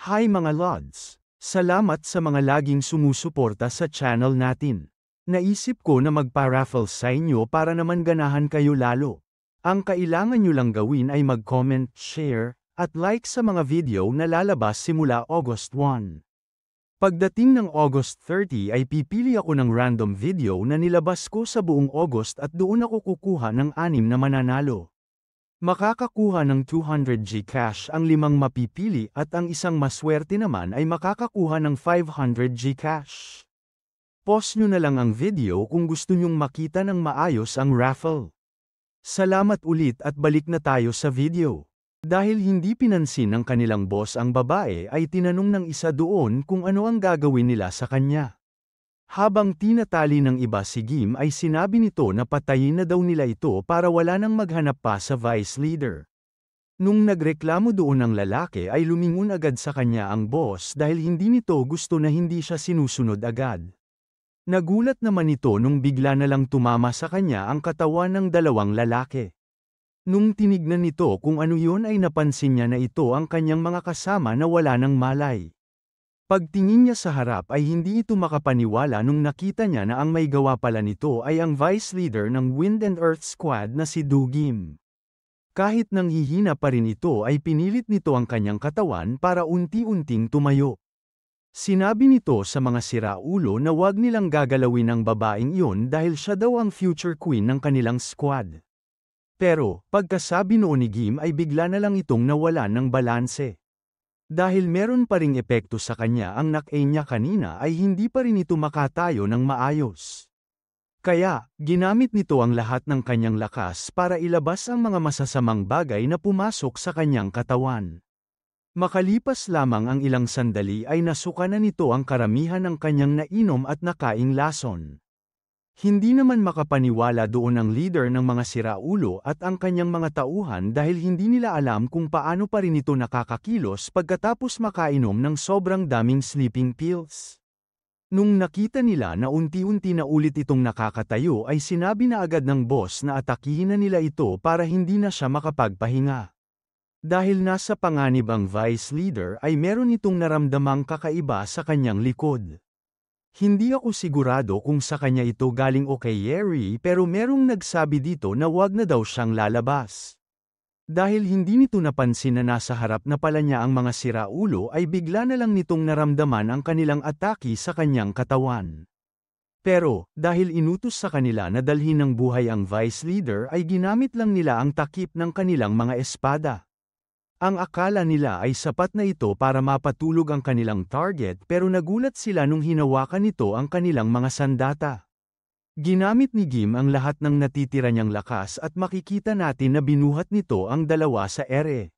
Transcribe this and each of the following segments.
Hi mga Lods! Salamat sa mga laging sumusuporta sa channel natin. Naisip ko na magpa-raffle sa inyo para naman ganahan kayo lalo. Ang kailangan nyo lang gawin ay mag-comment, share, at like sa mga video na lalabas simula August 1. Pagdating ng August 30 ay pipili ako ng random video na nilabas ko sa buong August at doon ako kukuha ng 6 na mananalo. Makakakuha ng 200 Gcash ang 5 mapipili at ang isang maswerte naman ay makakakuha ng 500 Gcash. Pause nyo na lang ang video kung gusto nyong makita ng maayos ang raffle. Salamat ulit at balik na tayo sa video. Dahil hindi pinansin ng kanilang boss ang babae ay tinanong ng isa doon kung ano ang gagawin nila sa kanya. Habang tinatali ng iba si Gim ay sinabi nito na patayin na daw nila ito para wala nang maghanap pa sa vice leader. Nung nagreklamo doon ang lalaki ay lumingon agad sa kanya ang boss dahil hindi nito gusto na hindi siya sinusunod agad. Nagulat naman ito nung bigla na lang tumama sa kanya ang katawan ng dalawang lalaki. Nung tinignan nito kung ano yun ay napansin niya na ito ang kanyang mga kasama na wala ng malay. Pagtingin niya sa harap ay hindi ito makapaniwala nung nakita niya na ang may gawa pala nito ay ang vice leader ng Wind and Earth Squad na si Do Gim. Kahit nanghihina pa rin ito ay pinilit nito ang kanyang katawan para unti-unting tumayo. Sinabi nito sa mga siraulo na wag nilang gagalawin ang babaeng iyon dahil siya daw ang future queen ng kanilang squad. Pero, pagkasabi noon ni Gim ay bigla na lang itong nawalan ng balanse. Dahil meron pa ring epekto sa kanya ang nak-e niya kanina ay hindi pa rin ito makatayo ng maayos. Kaya, ginamit nito ang lahat ng kanyang lakas para ilabas ang mga masasamang bagay na pumasok sa kanyang katawan. Makalipas lamang ang ilang sandali ay nasuka na nito ang karamihan ng kanyang nainom at nakaing lason. Hindi naman makapaniwala doon ang leader ng mga siraulo at ang kanyang mga tauhan dahil hindi nila alam kung paano pa rin ito nakakakilos pagkatapos makainom ng sobrang daming sleeping pills. Nung nakita nila na unti-unti na ulit itong nakakatayo ay sinabi na agad ng boss na atakihin na nila ito para hindi na siya makapagpahinga. Dahil nasa panganib ang vice leader ay meron itong naramdamang kakaiba sa kanyang likod. Hindi ako sigurado kung sa kanya ito galing o kay Yeri pero merong nagsabi dito na wag na daw siyang lalabas. Dahil hindi nito napansin na nasa harap na pala niya ang mga siraulo ay bigla na lang nitong naramdaman ang kanilang atake sa kanyang katawan. Pero, dahil inutos sa kanila na dalhin ng buhay ang vice leader ay ginamit lang nila ang takip ng kanilang mga espada. Ang akala nila ay sapat na ito para mapatulog ang kanilang target pero nagulat sila nung hinawakan nito ang kanilang mga sandata. Ginamit ni Gim ang lahat ng natitira niyang lakas at makikita natin na binuhat nito ang dalawa sa ere.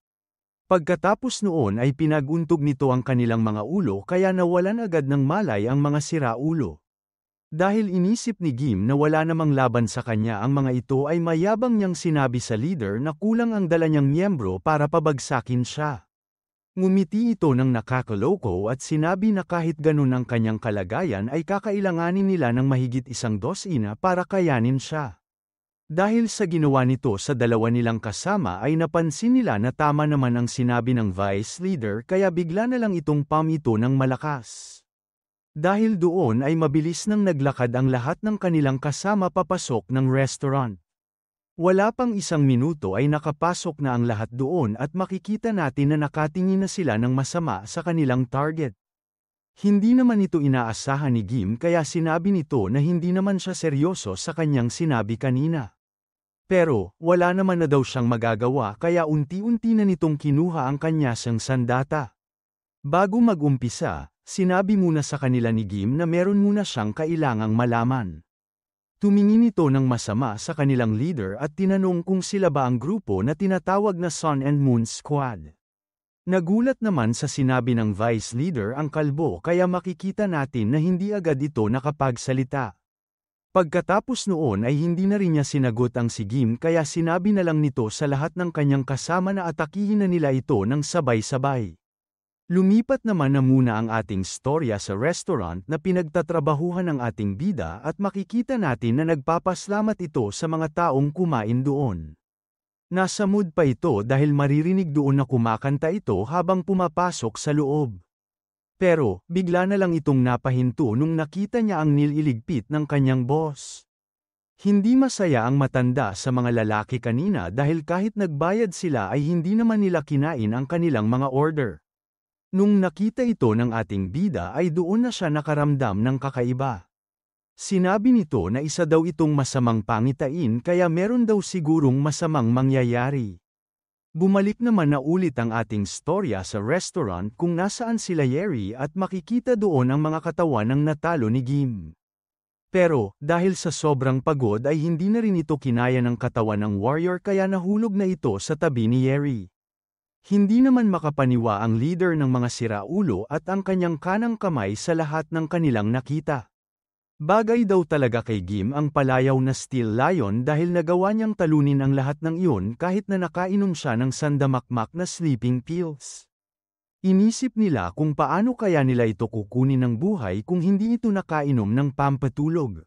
Pagkatapos noon ay pinaguntog nito ang kanilang mga ulo kaya nawalan agad ng malay ang mga siraulo. Dahil inisip ni Gim na wala namang laban sa kanya ang mga ito ay mayabang niyang sinabi sa leader na kulang ang dala niyang miyembro para pabagsakin siya. Ngumiti ito ng nakakaloko at sinabi na kahit ganun ang kanyang kalagayan ay kakailanganin nila ng mahigit 1 dosina para kayanin siya. Dahil sa ginawa nito sa dalawa nilang kasama ay napansin nila na tama naman ang sinabi ng vice leader kaya bigla na lang itong ito ng malakas. Dahil doon ay mabilis nang naglakad ang lahat ng kanilang kasama papasok ng restaurant. Wala pang 1 minuto ay nakapasok na ang lahat doon at makikita natin na nakatingin na sila ng masama sa kanilang target. Hindi naman ito inaasahan ni Gim kaya sinabi nito na hindi naman siya seryoso sa kanyang sinabi kanina. Pero, wala naman na daw siyang magagawa kaya unti-unti na nitong kinuha ang kanyang sandata. Bago mag-umpisa, sinabi muna sa kanila ni Gim na meron muna siyang kailangang malaman. Tumingin ito ng masama sa kanilang leader at tinanong kung sila ba ang grupo na tinatawag na Sun and Moon Squad. Nagulat naman sa sinabi ng vice leader ang kalbo kaya makikita natin na hindi agad ito nakapagsalita. Pagkatapos noon ay hindi na rin niya sinagot ang si Gim kaya sinabi na lang nito sa lahat ng kanyang kasama na atakihin na nila ito ng sabay-sabay. Lumipat naman na muna ang ating storya sa restaurant na pinagtatrabahuhan ng ating bida at makikita natin na nagpapaslamat ito sa mga taong kumain doon. Nasa mood pa ito dahil maririnig doon na kumakanta ito habang pumapasok sa loob. Pero, bigla na lang itong napahinto nung nakita niya ang nililigpit ng kanyang boss. Hindi masaya ang matanda sa mga lalaki kanina dahil kahit nagbayad sila ay hindi naman nila kinain ang kanilang mga order. Nung nakita ito ng ating bida ay doon na siya nakaramdam ng kakaiba. Sinabi nito na isa daw itong masamang pangitain kaya meron daw sigurong masamang mangyayari. Bumalik naman na ulit ang ating storya sa restaurant kung nasaan sila Yeri at makikita doon ang mga katawan ng natalo ni Gim. Pero, dahil sa sobrang pagod ay hindi na rin ito kinaya ng katawan ng warrior kaya nahulog na ito sa tabi ni Yeri. Hindi naman makapaniwa ang leader ng mga siraulo at ang kanyang kanang kamay sa lahat ng kanilang nakita. Bagay daw talaga kay Gim ang palayaw na Steel Lion dahil nagawa niyang talunin ang lahat ng iyon kahit na nakainom siya ng sandamakmak na sleeping pills. Inisip nila kung paano kaya nila ito kukunin ng buhay kung hindi ito nakainom ng pampatulog.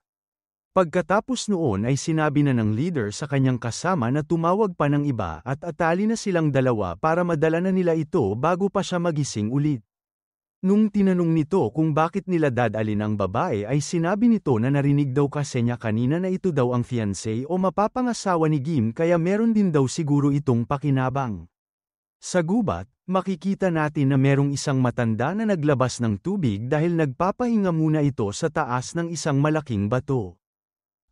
Pagkatapos noon ay sinabi na ng leader sa kanyang kasama na tumawag pa ng iba at atali na silang dalawa para madala na nila ito bago pa siya magising ulit. Nung tinanong nito kung bakit nila dadalin ang babae ay sinabi nito na narinig daw kasi niya kanina na ito daw ang fiancé o mapapangasawa ni Gim kaya meron din daw siguro itong pakinabang. Sa gubat, makikita natin na merong isang matanda na naglabas ng tubig dahil nagpapahinga muna ito sa taas ng isang malaking bato.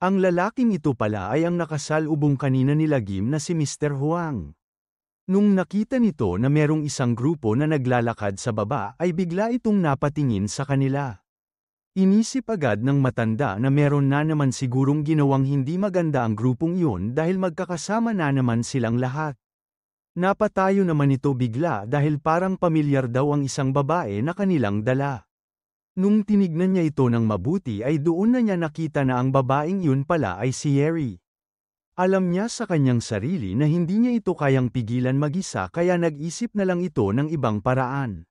Ang lalaking ito pala ay ang nakasalubong kanina nila Gim na si Mr. Huang. Nung nakita nito na merong isang grupo na naglalakad sa baba ay bigla itong napatingin sa kanila. Inisip agad ng matanda na meron na naman sigurong ginawang hindi maganda ang grupong iyon dahil magkakasama na naman silang lahat. Napatayo naman ito bigla dahil parang pamilyar daw ang isang babae na kanilang dala. Nung tinignan niya ito ng mabuti ay doon na niya nakita na ang babaeng yun pala ay si Yeri. Alam niya sa kanyang sarili na hindi niya ito kayang pigilan mag-isa kaya nag-isip na lang ito ng ibang paraan.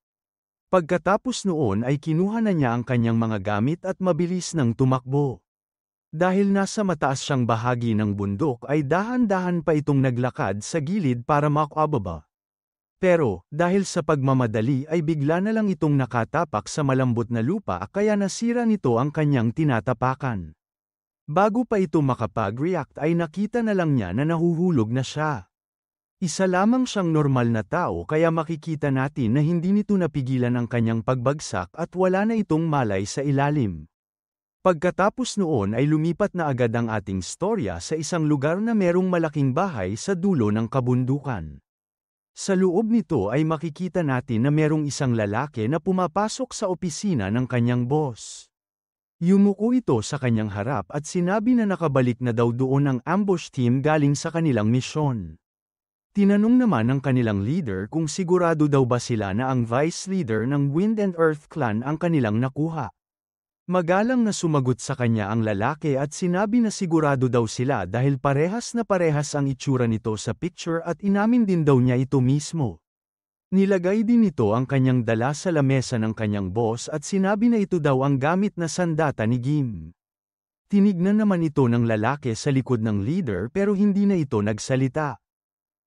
Pagkatapos noon ay kinuha na niya ang kanyang mga gamit at mabilis nang tumakbo. Dahil nasa mataas siyang bahagi ng bundok ay dahan-dahan pa itong naglakad sa gilid para makababa. Pero, dahil sa pagmamadali ay bigla na lang itong nakatapak sa malambot na lupa kaya nasira nito ang kanyang tinatapakan. Bago pa ito makapag-react ay nakita na lang niya na nahuhulog na siya. Isa lamang siyang normal na tao kaya makikita natin na hindi nito napigilan ang kanyang pagbagsak at wala na itong malay sa ilalim. Pagkatapos noon ay lumipat na agad ang ating storya sa isang lugar na merong malaking bahay sa dulo ng kabundukan. Sa loob nito ay makikita natin na merong isang lalaki na pumapasok sa opisina ng kanyang boss. Yumuko ito sa kanyang harap at sinabi na nakabalik na daw doon ang ambush team galing sa kanilang misyon. Tinanong naman ng kanilang leader kung sigurado daw ba sila na ang vice leader ng Wind and Earth clan ang kanilang nakuha. Magalang na sumagot sa kanya ang lalaki at sinabi na sigurado daw sila dahil parehas na parehas ang itsura nito sa picture at inamin din daw niya ito mismo. Nilagay din nito ang kanyang dala sa lamesa ng kanyang boss at sinabi na ito daw ang gamit na sandata ni Gim. Tinignan naman ito ng lalaki sa likod ng leader pero hindi na ito nagsalita.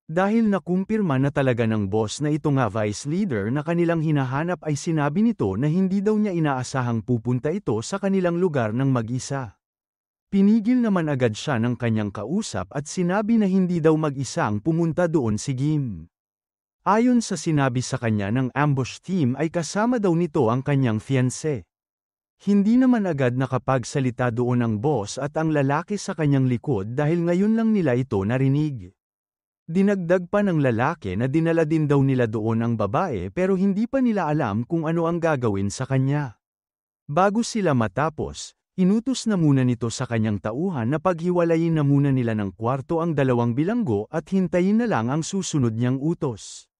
Dahil nakumpirma na talaga ng boss na ito nga vice leader na kanilang hinahanap ay sinabi nito na hindi daw niya inaasahang pupunta ito sa kanilang lugar ng mag-isa. Pinigil naman agad siya ng kanyang kausap at sinabi na hindi daw mag-isang pumunta doon si Gim. Ayon sa sinabi sa kanya ng ambush team ay kasama daw nito ang kanyang fiancé. Hindi naman agad nakapagsalita doon ang boss at ang lalaki sa kanyang likod dahil ngayon lang nila ito narinig. Dinagdag pa ng lalaki na dinala din daw nila doon ang babae pero hindi pa nila alam kung ano ang gagawin sa kanya. Bago sila matapos, inutos na muna nito sa kanyang tauhan na paghiwalayin na muna nila ng kwarto ang dalawang bilanggo at hintayin na lang ang susunod niyang utos.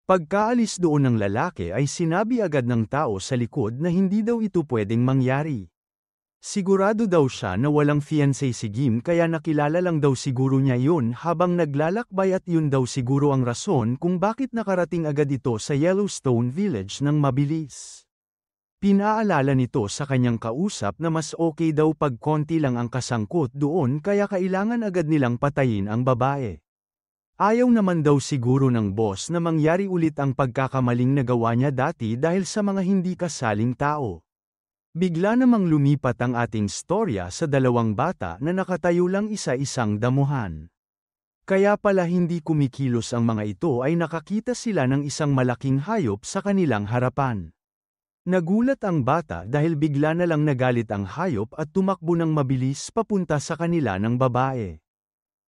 Pagkaalis doon ng lalaki ay sinabi agad ng tao sa likod na hindi daw ito pwedeng mangyari. Sigurado daw siya na walang fiancé si Gim kaya nakilala lang daw siguro niya yun habang naglalakbay at yun daw siguro ang rason kung bakit nakarating agad ito sa Yellowstone Village ng mabilis. Pinaalala nito sa kanyang kausap na mas okay daw pag konti lang ang kasangkot doon kaya kailangan agad nilang patayin ang babae. Ayaw naman daw siguro ng boss na mangyari ulit ang pagkakamaling nagawa niya dati dahil sa mga hindi kasaling tao. Bigla namang lumipat ang ating storya sa dalawang bata na nakatayo lang isa-isang damuhan. Kaya pala hindi kumikilos ang mga ito ay nakakita sila ng isang malaking hayop sa kanilang harapan. Nagulat ang bata dahil bigla na lang nagalit ang hayop at tumakbo ng mabilis papunta sa kanila ng babae.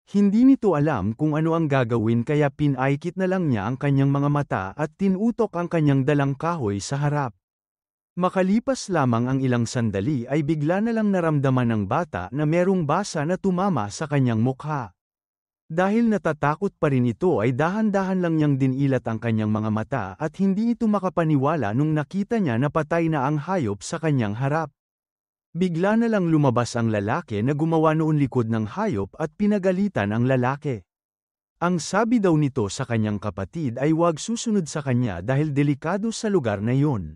Hindi nito alam kung ano ang gagawin kaya pinaikit na lang niya ang kanyang mga mata at tinutok ang kanyang dalang kahoy sa harap. Makalipas lamang ang ilang sandali ay bigla na lang naramdaman ng bata na merong basa na tumama sa kanyang mukha. Dahil natatakot pa rin ito ay dahan-dahan lang niyang dinilat ang kanyang mga mata at hindi ito makapaniwala nung nakita niya na patay na ang hayop sa kanyang harap. Bigla na lang lumabas ang lalaki na gumawa noon likod ng hayop at pinagalitan ang lalaki. Ang sabi daw nito sa kanyang kapatid ay huwag susunod sa kanya dahil delikado sa lugar na yun.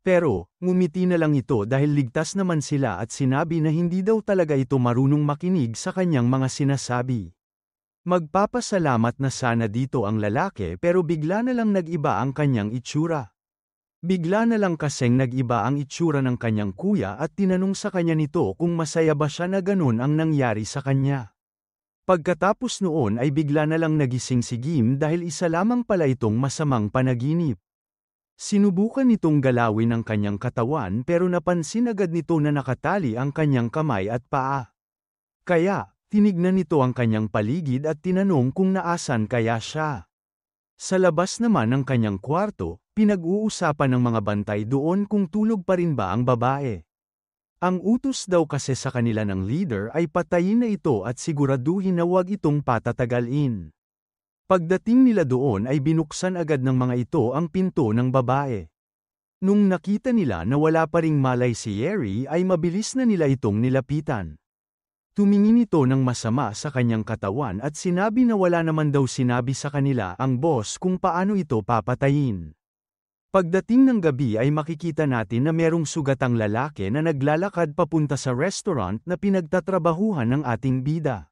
Pero, ngumiti na lang ito dahil ligtas naman sila at sinabi na hindi daw talaga ito marunong makinig sa kanyang mga sinasabi. Magpapasalamat na sana dito ang lalaki pero bigla na lang nag-iba ang kanyang itsura. Bigla na lang kasing nag-iba ang itsura ng kanyang kuya at tinanong sa kanya nito kung masaya ba siya na ganun ang nangyari sa kanya. Pagkatapos noon ay bigla na lang nagising si Gim dahil isa lamang pala itong masamang panaginip. Sinubukan nitong galawin ang kanyang katawan pero napansin agad nito na nakatali ang kanyang kamay at paa. Kaya, tinignan nito ang kanyang paligid at tinanong kung naasan kaya siya. Sa labas naman ng kanyang kwarto, pinag-uusapan ng mga bantay doon kung tulog pa rin ba ang babae. Ang utos daw kasi sa kanila ng leader ay patayin na ito at siguraduhin na huwag itong patatagalin. Pagdating nila doon ay binuksan agad ng mga ito ang pinto ng babae. Nung nakita nila na wala pa ring malay si Yeri ay mabilis na nila itong nilapitan. Tumingin ito ng masama sa kanyang katawan at sinabi na wala naman daw sinabi sa kanila ang boss kung paano ito papatayin. Pagdating ng gabi ay makikita natin na merong sugatang lalaki na naglalakad papunta sa restaurant na pinagtatrabahuhan ng ating bida.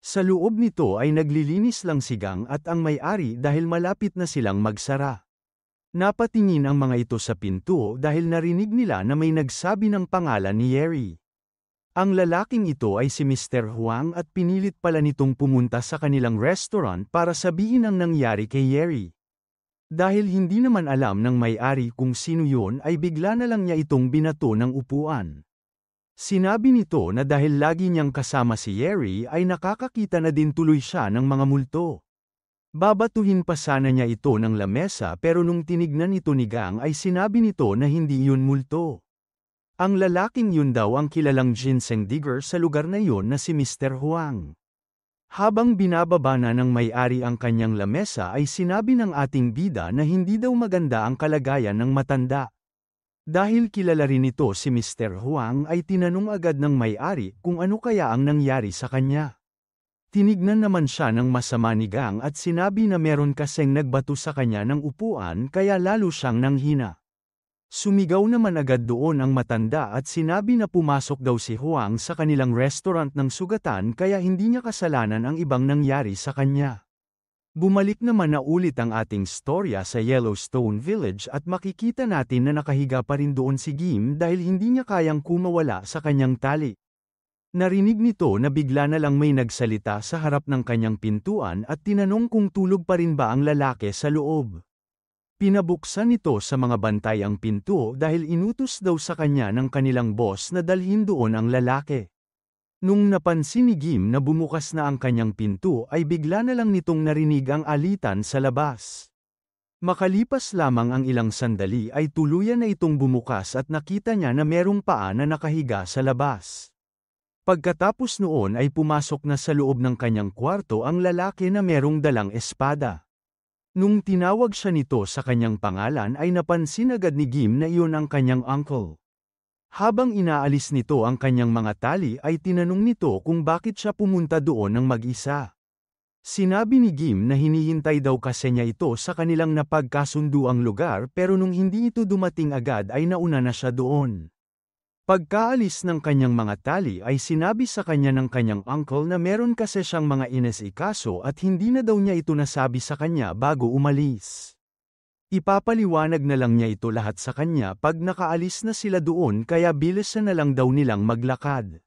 Sa loob nito ay naglilinis lang si Gang at ang may-ari dahil malapit na silang magsara. Napatingin ang mga ito sa pinto dahil narinig nila na may nagsabi ng pangalan ni Yeri. Ang lalaking ito ay si Mr. Huang at pinilit pala nitong pumunta sa kanilang restaurant para sabihin ang nangyari kay Yeri. Dahil hindi naman alam ng may-ari kung sino yun ay bigla na lang niya itong binato ng upuan. Sinabi nito na dahil lagi niyang kasama si Yeri ay nakakakita na din tuloy siya ng mga multo. Babatuhin pa sana niya ito ng lamesa pero nung tinignan ito ni Gang ay sinabi nito na hindi yun multo. Ang lalaking yun daw ang kilalang ginseng digger sa lugar na yun na si Mr. Huang. Habang binababa na ng may-ari ang kanyang lamesa ay sinabi ng ating bida na hindi daw maganda ang kalagayan ng matanda. Dahil kilala rin ito si Mr. Huang ay tinanong agad ng may-ari kung ano kaya ang nangyari sa kanya. Tinignan naman siya ng masama ni Gang at sinabi na meron kasing nagbato sa kanya ng upuan kaya lalo siyang nanghina. Sumigaw naman agad doon ang matanda at sinabi na pumasok daw si Huang sa kanilang restaurant ng sugatan kaya hindi niya kasalanan ang ibang nangyari sa kanya. Bumalik naman na ulit ang ating storya sa Yellowstone Village at makikita natin na nakahiga pa rin doon si Gim dahil hindi niya kayang kumawala sa kanyang tali. Narinig nito na bigla na lang may nagsalita sa harap ng kanyang pintuan at tinanong kung tulog pa rin ba ang lalaki sa loob. Pinabuksan nito sa mga bantay ang pinto dahil inutos daw sa kanya ng kanilang boss na dalhin doon ang lalaki. Nung napansin ni Gim na bumukas na ang kanyang pinto ay bigla na lang nitong narinig ang alitan sa labas. Makalipas lamang ang ilang sandali ay tuluyan na itong bumukas at nakita niya na merong paa na nakahiga sa labas. Pagkatapos noon ay pumasok na sa loob ng kanyang kwarto ang lalaki na merong dalang espada. Nung tinawag siya nito sa kanyang pangalan ay napansin agad ni Gim na iyon ang kanyang uncle. Habang inaalis nito ang kanyang mga tali ay tinanong nito kung bakit siya pumunta doon ng mag-isa. Sinabi ni Gim na hinihintay daw kasi niya ito sa kanilang napagkasunduang lugar pero nung hindi ito dumating agad ay nauna na siya doon. Pagkaalis ng kanyang mga tali ay sinabi sa kanya ng kanyang uncle na meron kasi siyang mga inesikaso at hindi na daw niya ito nasabi sa kanya bago umalis. Ipapaliwanag na lang niya ito lahat sa kanya pag nakaalis na sila doon kaya bilisan na lang daw nilang maglakad.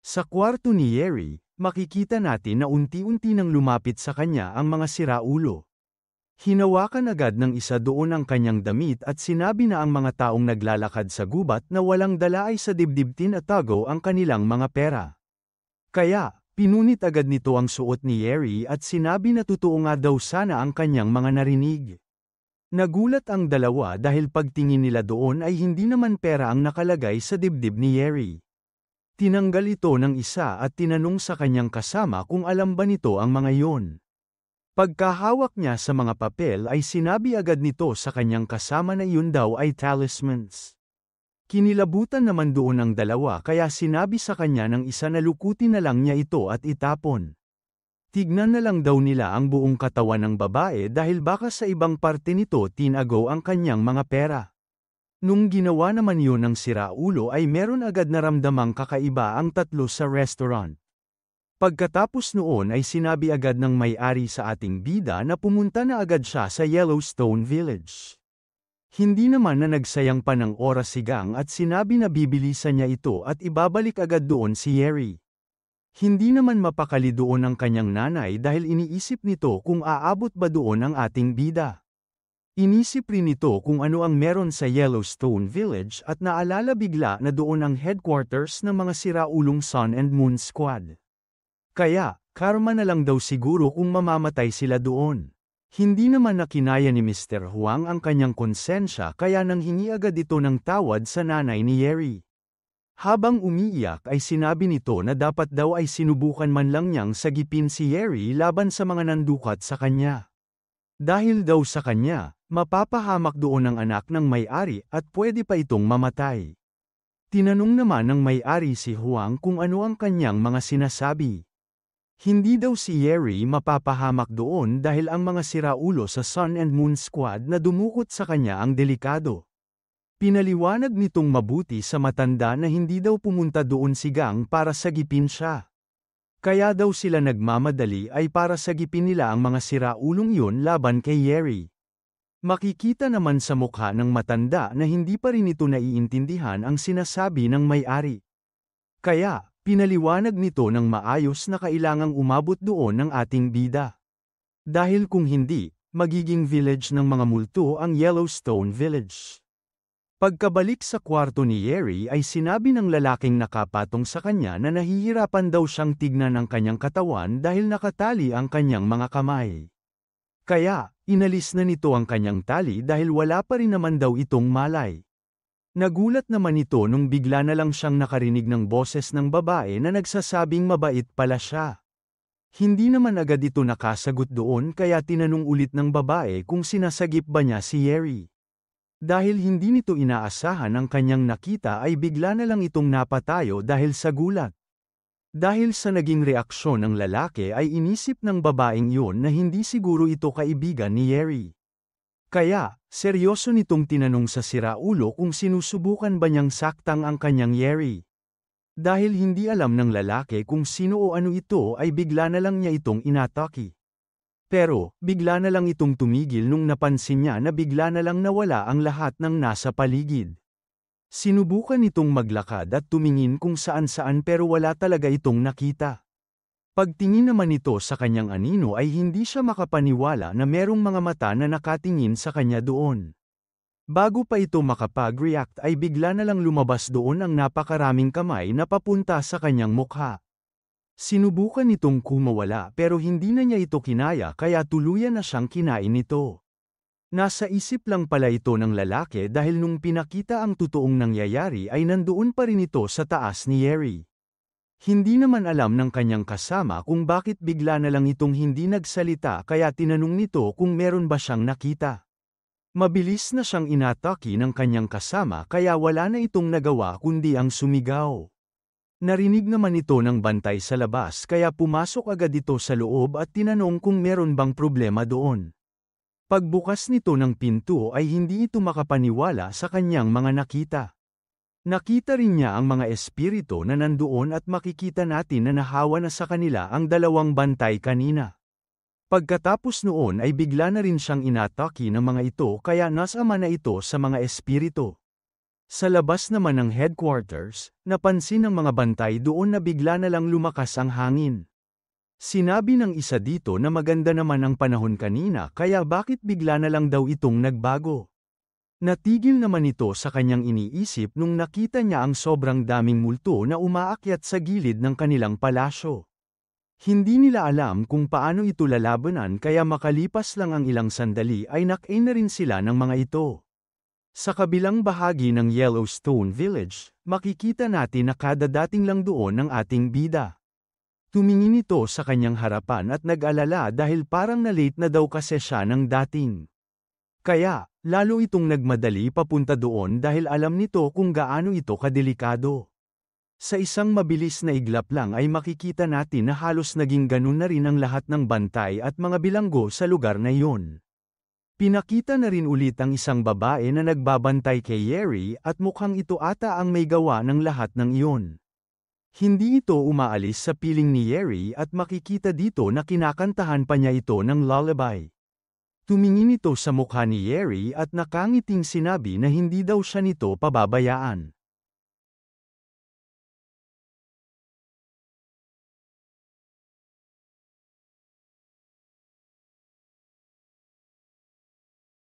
Sa kwarto ni Yeri, makikita natin na unti-unti nang lumapit sa kanya ang mga siraulo. Hinawakan agad ng isa doon ang kanyang damit at sinabi na ang mga taong naglalakad sa gubat na walang dala ay sa dibdib tinatago ang kanilang mga pera. Kaya, pinunit agad nito ang suot ni Yeri at sinabi na totoo nga daw sana ang kanyang mga narinig. Nagulat ang dalawa dahil pagtingin nila doon ay hindi naman pera ang nakalagay sa dibdib ni Yeri. Tinanggal ito ng isa at tinanong sa kanyang kasama kung alam ba nito ang mga yon. Pagkahawak niya sa mga papel ay sinabi agad nito sa kanyang kasama na iyon daw ay talismans. Kinilabutan naman doon ang dalawa kaya sinabi sa kanya ng isa na lukutin na lang niya ito at itapon. Tignan na lang daw nila ang buong katawan ng babae dahil baka sa ibang parte nito tinago ang kanyang mga pera. Nung ginawa naman yun ng siraulo ay meron agad naramdamang kakaiba ang tatlo sa restaurant. Pagkatapos noon ay sinabi agad ng may-ari sa ating bida na pumunta na agad siya sa Yellowstone Village. Hindi naman na nagsayang pa ng oras si Gang at sinabi na bibilisan niya ito at ibabalik agad doon si Yeri. Hindi naman mapakali doon ang kanyang nanay dahil iniisip nito kung aabot ba doon ang ating bida. Inisip rin nito kung ano ang meron sa Yellowstone Village at naalala bigla na doon ang headquarters ng mga siraulong Sun and Moon Squad. Kaya, karma na lang daw siguro kung mamamatay sila doon. Hindi naman nakinaya ni Mr. Huang ang kanyang konsensya kaya nanghingi agad ito ng tawad sa nanay ni Yeri. Habang umiiyak ay sinabi nito na dapat daw ay sinubukan man lang niyang sagipin si Yeri laban sa mga nandukat sa kanya. Dahil daw sa kanya, mapapahamak doon ang anak ng may-ari at pwede pa itong mamatay. Tinanong naman ng may-ari si Huang kung ano ang kanyang mga sinasabi. Hindi daw si Yeri mapapahamak doon dahil ang mga siraulo sa Sun and Moon Squad na dumukot sa kanya ang delikado. Pinaliwanag nitong mabuti sa matanda na hindi daw pumunta doon si Gang para sagipin siya. Kaya daw sila nagmamadali ay para sagipin nila ang mga siraulong yun laban kay Yeri. Makikita naman sa mukha ng matanda na hindi pa rin ito naiintindihan ang sinasabi ng may-ari. Kaya, pinaliwanag nito ng maayos na kailangang umabot doon ng ating bida. Dahil kung hindi, magiging village ng mga multo ang Yellowstone Village. Pagkabalik sa kwarto ni Yeri ay sinabi ng lalaking nakapatong sa kanya na nahihirapan daw siyang tignan ang kanyang katawan dahil nakatali ang kanyang mga kamay. Kaya, inalis na nito ang kanyang tali dahil wala pa rin naman daw itong malay. Nagulat naman ito nung bigla na lang siyang nakarinig ng boses ng babae na nagsasabing mabait pala siya. Hindi naman agad ito nakasagot doon kaya tinanong ulit ng babae kung sinasagip ba niya si Yeri. Dahil hindi nito inaasahan ang kanyang nakita ay bigla na lang itong napatayo dahil sa gulat. Dahil sa naging reaksyon ng lalaki ay inisip ng babaeng yun na hindi siguro ito kaibigan ni Yeri. Kaya, seryoso nitong tinanong sa siraulo kung sinusubukan ba niyang saktang ang kanyang Yeri. Dahil hindi alam ng lalaki kung sino o ano ito ay bigla na lang niya itong inatake. Pero, bigla na lang itong tumigil nung napansin niya na bigla na lang nawala ang lahat ng nasa paligid. Sinubukan itong maglakad at tumingin kung saan-saan pero wala talaga itong nakita. Pagtingin naman ito sa kanyang anino ay hindi siya makapaniwala na merong mga mata na nakatingin sa kanya doon. Bago pa ito makapag-react ay bigla na lang lumabas doon ang napakaraming kamay na papunta sa kanyang mukha. Sinubukan nitong kumawala pero hindi na niya ito kinaya kaya tuluyan na siyang kinain nito. Nasa isip lang pala ito ng lalaki dahil nung pinakita ang totoong nangyayari ay nandoon pa rin ito sa taas ni Yeri. Hindi naman alam ng kanyang kasama kung bakit bigla na lang itong hindi nagsalita kaya tinanong nito kung meron ba siyang nakita. Mabilis na siyang inatake ng kanyang kasama kaya wala na itong nagawa kundi ang sumigaw. Narinig naman ito ng bantay sa labas kaya pumasok agad ito sa loob at tinanong kung meron bang problema doon. Pagbukas nito ng pinto ay hindi ito makapaniwala sa kanyang mga nakita. Nakita rin niya ang mga espiritu na nandoon at makikita natin na nahawa na sa kanila ang dalawang bantay kanina. Pagkatapos noon ay bigla na rin siyang inatake ng mga ito kaya nasama na ito sa mga espiritu. Sa labas naman ng headquarters, napansin ng mga bantay doon na bigla na lang lumakas ang hangin. Sinabi ng isa dito na maganda naman ang panahon kanina kaya bakit bigla na lang daw itong nagbago. Natigil naman ito sa kanyang iniisip nung nakita niya ang sobrang daming multo na umaakyat sa gilid ng kanilang palasyo. Hindi nila alam kung paano ito lalabanan kaya makalipas lang ang ilang sandali ay nakain na rin sila ng mga ito. Sa kabilang bahagi ng Yellowstone Village, makikita natin na kadadating lang doon ng ating bida. Tumingin ito sa kanyang harapan at nag-alala dahil parang na-late na daw kasi siya ng dating. Kaya, lalo itong nagmadali papunta doon dahil alam nito kung gaano ito kadelikado. Sa isang mabilis na iglap lang ay makikita natin na halos naging ganun na rin ang lahat ng bantay at mga bilanggo sa lugar na iyon. Pinakita na rin ulit ang isang babae na nagbabantay kay Yeri at mukhang ito ata ang may gawa ng lahat ng iyon. Hindi ito umaalis sa piling ni Yeri at makikita dito na kinakantahan pa niya ito ng lullaby. Tumingin ito sa mukha ni Yeri at nakangiting sinabi na hindi daw siya nito pababayaan.